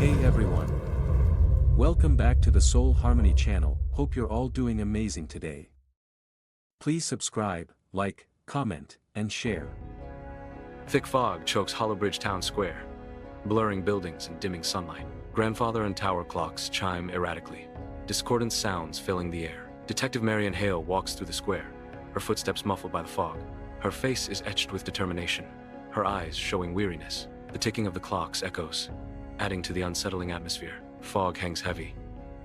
Hey everyone. Welcome back to the Soul Harmony channel. Hope you're all doing amazing today. Please subscribe, like, comment, and share. Thick fog chokes Hollowbridge town square, blurring buildings and dimming sunlight. Grandfather and tower clocks chime erratically, discordant sounds filling the air. Detective Marion Hale walks through the square, her footsteps muffled by the fog. Her face is etched with determination, her eyes showing weariness. The ticking of the clocks echoes, adding to the unsettling atmosphere. Fog hangs heavy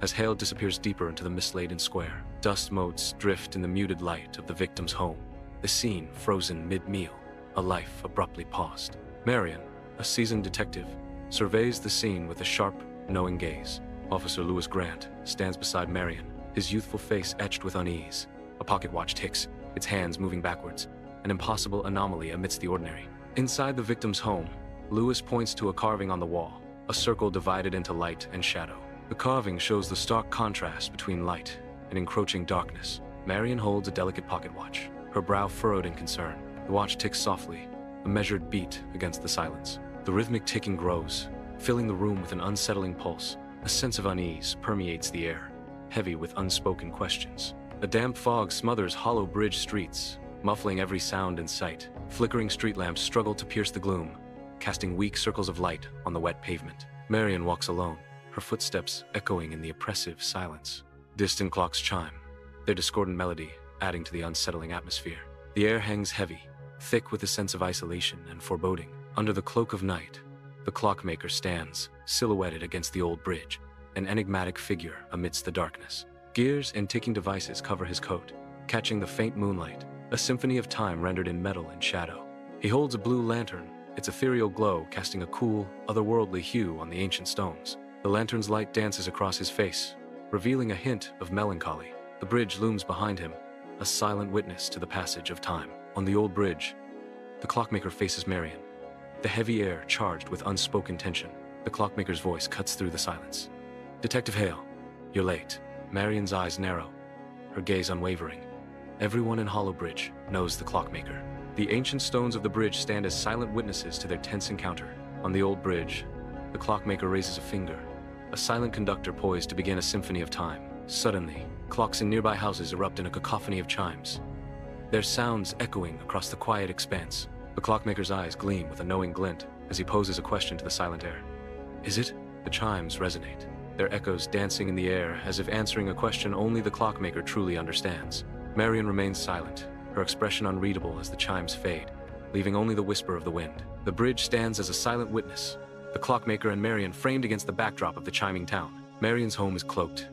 as Hale disappears deeper into the mist-laden square. Dust motes drift in the muted light of the victim's home, the scene frozen mid-meal, a life abruptly paused. Marion, a seasoned detective, surveys the scene with a sharp, knowing gaze. Officer Lewis Grant stands beside Marion, his youthful face etched with unease. A pocket watch ticks, its hands moving backwards, an impossible anomaly amidst the ordinary. Inside the victim's home, Lewis points to a carving on the wall, a circle divided into light and shadow. The carving shows the stark contrast between light and encroaching darkness. Marion holds a delicate pocket watch, her brow furrowed in concern. The watch ticks softly, a measured beat against the silence. The rhythmic ticking grows, filling the room with an unsettling pulse. A sense of unease permeates the air, heavy with unspoken questions. A damp fog smothers Hollowbridge streets, muffling every sound in sight. Flickering street lamps struggle to pierce the gloom, casting weak circles of light on the wet pavement. Marion walks alone, her footsteps echoing in the oppressive silence. Distant clocks chime, their discordant melody adding to the unsettling atmosphere. The air hangs heavy, thick with a sense of isolation and foreboding. Under the cloak of night, the Clockmaker stands, silhouetted against the old bridge, an enigmatic figure amidst the darkness. Gears and ticking devices cover his coat, catching the faint moonlight, a symphony of time rendered in metal and shadow. He holds a blue lantern, its ethereal glow casting a cool, otherworldly hue on the ancient stones. The lantern's light dances across his face, revealing a hint of melancholy. The bridge looms behind him, a silent witness to the passage of time. On the old bridge, the Clockmaker faces Marion, the heavy air charged with unspoken tension. The Clockmaker's voice cuts through the silence. "Detective Hale, you're late." Marion's eyes narrow, her gaze unwavering. Everyone in Hollowbridge knows the Clockmaker. The ancient stones of the bridge stand as silent witnesses to their tense encounter. On the old bridge, the Clockmaker raises a finger, a silent conductor poised to begin a symphony of time. Suddenly, clocks in nearby houses erupt in a cacophony of chimes, their sounds echoing across the quiet expanse. The Clockmaker's eyes gleam with a knowing glint as he poses a question to the silent air. "Is it?" The chimes resonate, their echoes dancing in the air as if answering a question only the Clockmaker truly understands. Marion remains silent, her expression unreadable as the chimes fade, leaving only the whisper of the wind. The bridge stands as a silent witness, the Clockmaker and Marion framed against the backdrop of the chiming town. Marion's home is cloaked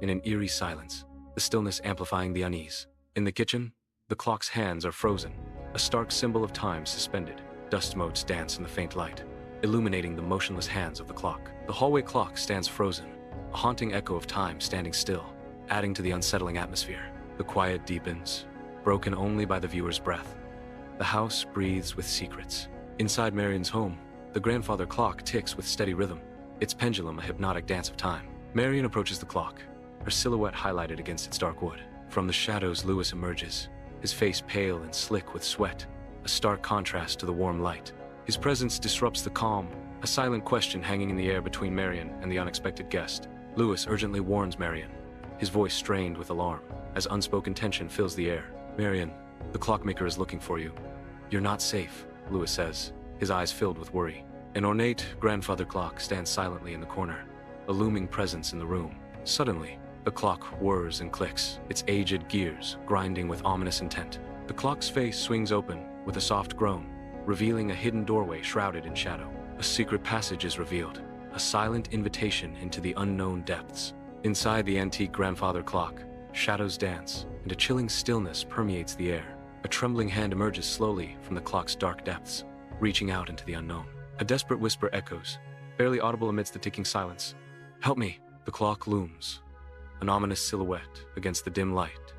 in an eerie silence, the stillness amplifying the unease. In the kitchen, the clock's hands are frozen, a stark symbol of time suspended. Dust motes dance in the faint light, illuminating the motionless hands of the clock. The hallway clock stands frozen, a haunting echo of time standing still, adding to the unsettling atmosphere. The quiet deepens, broken only by the viewer's breath. The house breathes with secrets. Inside Marion's home, the grandfather clock ticks with steady rhythm, its pendulum a hypnotic dance of time. Marion approaches the clock, her silhouette highlighted against its dark wood. From the shadows, Lewis emerges, his face pale and slick with sweat, a stark contrast to the warm light. His presence disrupts the calm, a silent question hanging in the air between Marion and the unexpected guest. Lewis urgently warns Marion, his voice strained with alarm, as unspoken tension fills the air. "Marion, the Clockmaker is looking for you. You're not safe," Lewis says, his eyes filled with worry. An ornate grandfather clock stands silently in the corner, a looming presence in the room. Suddenly, the clock whirs and clicks, its aged gears grinding with ominous intent. The clock's face swings open with a soft groan, revealing a hidden doorway shrouded in shadow. A secret passage is revealed, a silent invitation into the unknown depths. Inside the antique grandfather clock, shadows dance, and a chilling stillness permeates the air. A trembling hand emerges slowly from the clock's dark depths, reaching out into the unknown. A desperate whisper echoes, barely audible amidst the ticking silence. "Help me!" The clock looms, an ominous silhouette against the dim light,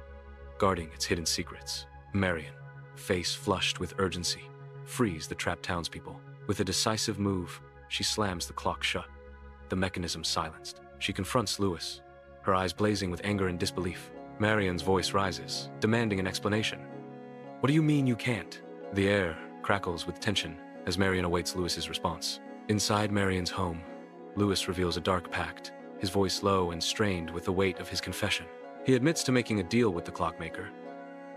guarding its hidden secrets. Marion, face flushed with urgency, frees the trapped townspeople. With a decisive move, she slams the clock shut, the mechanism silenced. She confronts Lewis, her eyes blazing with anger and disbelief. Marion's voice rises, demanding an explanation. "What do you mean you can't?" The air crackles with tension as Marion awaits Lewis's response. Inside Marion's home, Lewis reveals a dark pact, his voice low and strained with the weight of his confession. He admits to making a deal with the Clockmaker,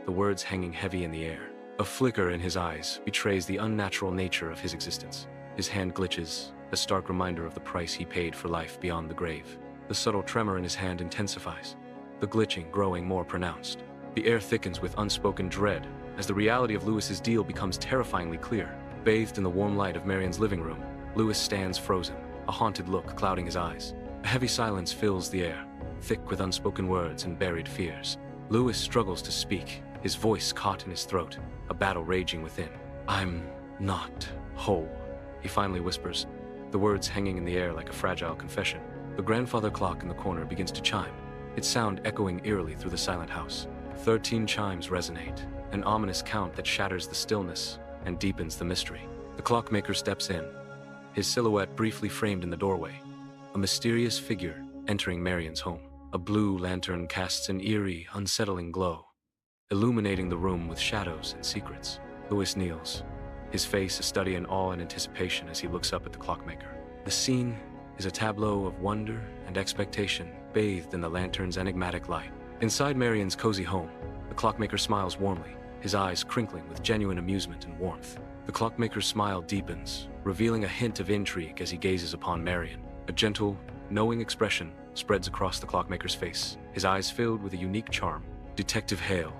the words hanging heavy in the air. A flicker in his eyes betrays the unnatural nature of his existence. His hand glitches, a stark reminder of the price he paid for life beyond the grave. The subtle tremor in his hand intensifies, the glitching growing more pronounced. The air thickens with unspoken dread as the reality of Lewis's deal becomes terrifyingly clear. Bathed in the warm light of Marion's living room, Lewis stands frozen, a haunted look clouding his eyes. A heavy silence fills the air, thick with unspoken words and buried fears. Lewis struggles to speak, his voice caught in his throat, a battle raging within. "I'm not whole," he finally whispers, the words hanging in the air like a fragile confession. The grandfather clock in the corner begins to chime, its sound echoing eerily through the silent house. 13 chimes resonate, an ominous count that shatters the stillness and deepens the mystery. The Clockmaker steps in, his silhouette briefly framed in the doorway, a mysterious figure entering Marion's home. A blue lantern casts an eerie, unsettling glow, illuminating the room with shadows and secrets. Lewis kneels, his face a study in awe and anticipation as he looks up at the Clockmaker. The scene is a tableau of wonder and expectation bathed in the lantern's enigmatic light. Inside Marion's cozy home, the Clockmaker smiles warmly, his eyes crinkling with genuine amusement and warmth. The Clockmaker's smile deepens, revealing a hint of intrigue as he gazes upon Marion. A gentle, knowing expression spreads across the Clockmaker's face, his eyes filled with a unique charm. "Detective Hale,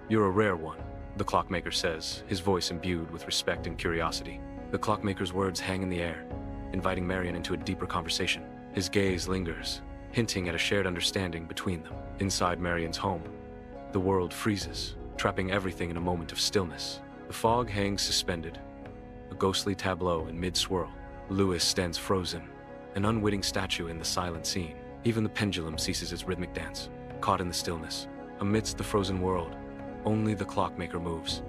you're a rare one," the Clockmaker says, his voice imbued with respect and curiosity. The Clockmaker's words hang in the air, inviting Marion into a deeper conversation. His gaze lingers, hinting at a shared understanding between them. Inside Marion's home, the world freezes, trapping everything in a moment of stillness. The fog hangs suspended, a ghostly tableau in mid-swirl. Lewis stands frozen, an unwitting statue in the silent scene. Even the pendulum ceases its rhythmic dance, caught in the stillness. Amidst the frozen world, only the Clockmaker moves,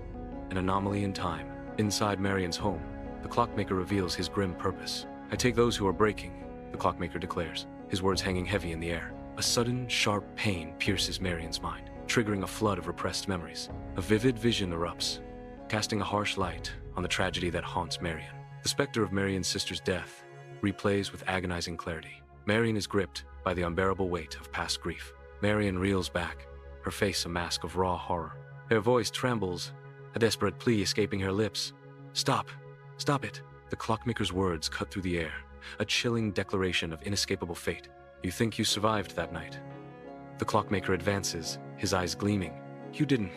an anomaly in time. Inside Marion's home, the Clockmaker reveals his grim purpose. "I take those who are breaking," the Clockmaker declares, his words hanging heavy in the air. A sudden, sharp pain pierces Marion's mind, triggering a flood of repressed memories. A vivid vision erupts, casting a harsh light on the tragedy that haunts Marion. The specter of Marion's sister's death replays with agonizing clarity. Marion is gripped by the unbearable weight of past grief. Marion reels back, her face a mask of raw horror. Her voice trembles, a desperate plea escaping her lips. "Stop! Stop it!" The Clockmaker's words cut through the air, a chilling declaration of inescapable fate. "You think you survived that night?" The Clockmaker advances, his eyes gleaming. "You didn't,"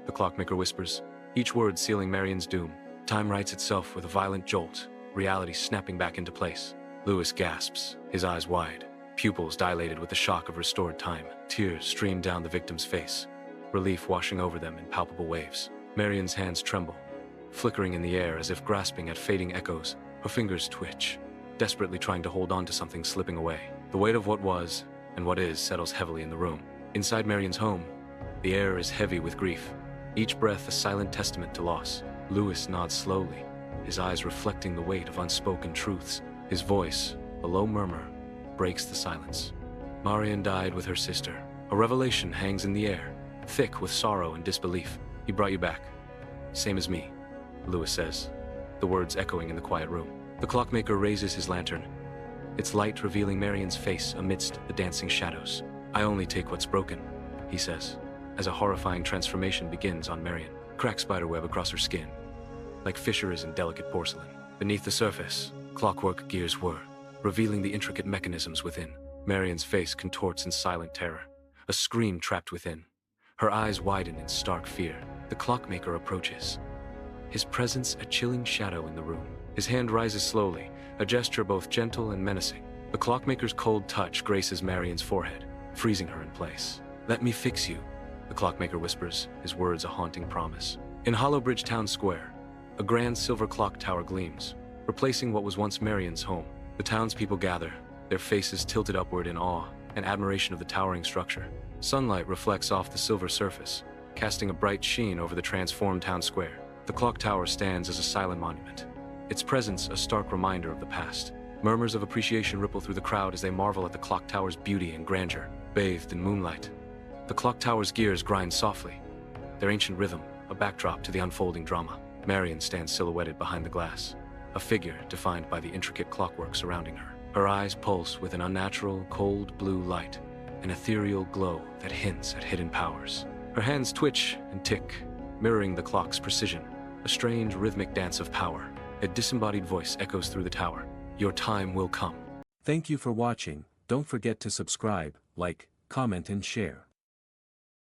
the Clockmaker whispers, each word sealing Marion's doom. Time rights itself with a violent jolt, reality snapping back into place. Lewis gasps, his eyes wide, pupils dilated with the shock of restored time. Tears stream down the victim's face, relief washing over them in palpable waves. Marion's hands tremble, flickering in the air as if grasping at fading echoes. Her fingers twitch, desperately trying to hold on to something slipping away. The weight of what was and what is settles heavily in the room. Inside Marion's home, the air is heavy with grief, each breath a silent testament to loss. Lewis nods slowly, his eyes reflecting the weight of unspoken truths. His voice, a low murmur, breaks the silence. "Marion died with her sister." A revelation hangs in the air, thick with sorrow and disbelief. "He brought you back. Same as me," Lewis says, the words echoing in the quiet room. The Clockmaker raises his lantern, its light revealing Marion's face amidst the dancing shadows. "I only take what's broken," he says, as a horrifying transformation begins on Marion. Cracked spiderweb across her skin, like fissures in delicate porcelain. Beneath the surface, clockwork gears whir, revealing the intricate mechanisms within. Marion's face contorts in silent terror, a scream trapped within. Her eyes widen in stark fear. The Clockmaker approaches, his presence a chilling shadow in the room. His hand rises slowly, a gesture both gentle and menacing. The Clockmaker's cold touch graces Marion's forehead, freezing her in place. "Let me fix you," the Clockmaker whispers, his words a haunting promise. In Hollowbridge town square, a grand silver clock tower gleams, replacing what was once Marion's home. The townspeople gather, their faces tilted upward in awe and admiration of the towering structure. Sunlight reflects off the silver surface, casting a bright sheen over the transformed town square. The clock tower stands as a silent monument, its presence a stark reminder of the past. Murmurs of appreciation ripple through the crowd as they marvel at the clock tower's beauty and grandeur. Bathed in moonlight, the clock tower's gears grind softly, their ancient rhythm a backdrop to the unfolding drama. Marion stands silhouetted behind the glass, a figure defined by the intricate clockwork surrounding her. Her eyes pulse with an unnatural, cold blue light, an ethereal glow that hints at hidden powers. Her hands twitch and tick, mirroring the clock's precision, a strange rhythmic dance of power. A disembodied voice echoes through the tower. Your time will come. Thank you for watching. Don't forget to subscribe, like, comment and share.